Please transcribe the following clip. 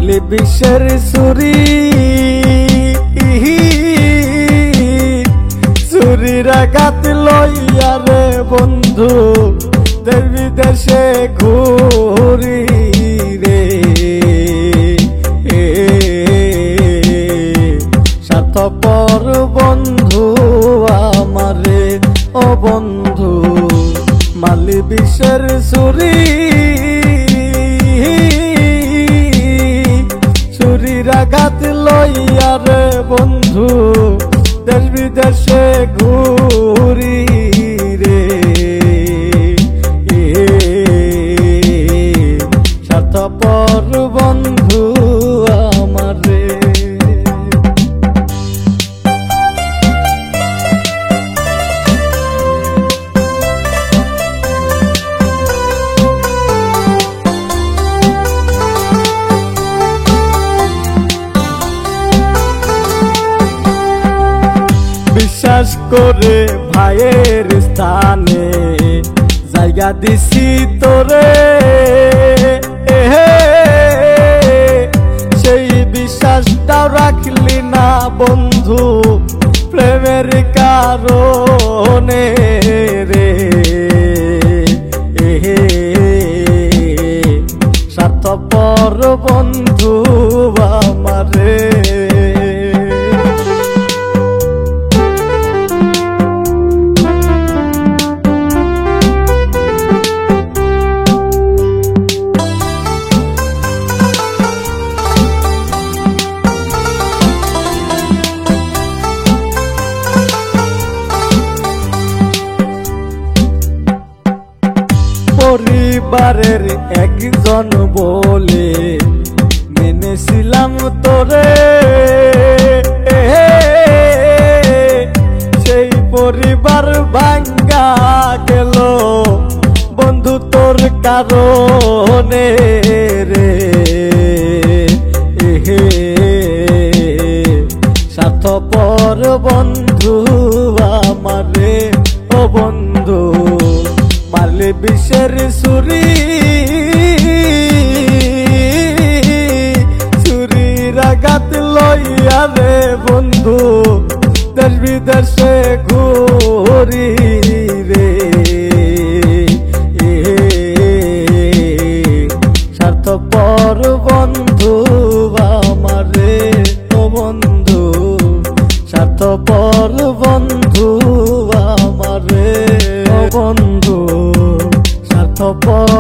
মারলি বিশ্বের ছুরি, ছুরির আঘাত লইয়া রে বন্ধু দেশ বিদেশে ঘুরি রে। স্বার্থপর বন্ধু আমারে ও বন্ধু মারলি বিশ্বের ছুরি, ছুরির আঘাত লইয়া রে বন্ধু দেশ বিদেশে ঘুরি রে। স্বার্থপর বন্ধু আমারে। বিশ্বাস করে ভাইয়ের স্থানে জায়গা দিছি তোরে, সেই বিশ্বাসটাও রাখলি না বন্ধু প্রেমের কারণে রে। স্বার্থপর বন্ধু আমারে। পরিবারের একজন বলে মেনেছিলাম তোরে, সেই পরিবার ভাঙ্গা গেল বন্ধু তোর কারণে রে। স্বার্থপর বন্ধু আমারে ও বন্ধু মারলি বিশ্বের ছুরি, ছুরির আঘাত লইয়া রে বন্ধু দেশ বিদেশে ঘুরি রে। স্বার্থপর বন্ধু আমারে ও বন্ধু স্বার্থপর বন্ধু আমারে ও বন্ধু স্বার্থপর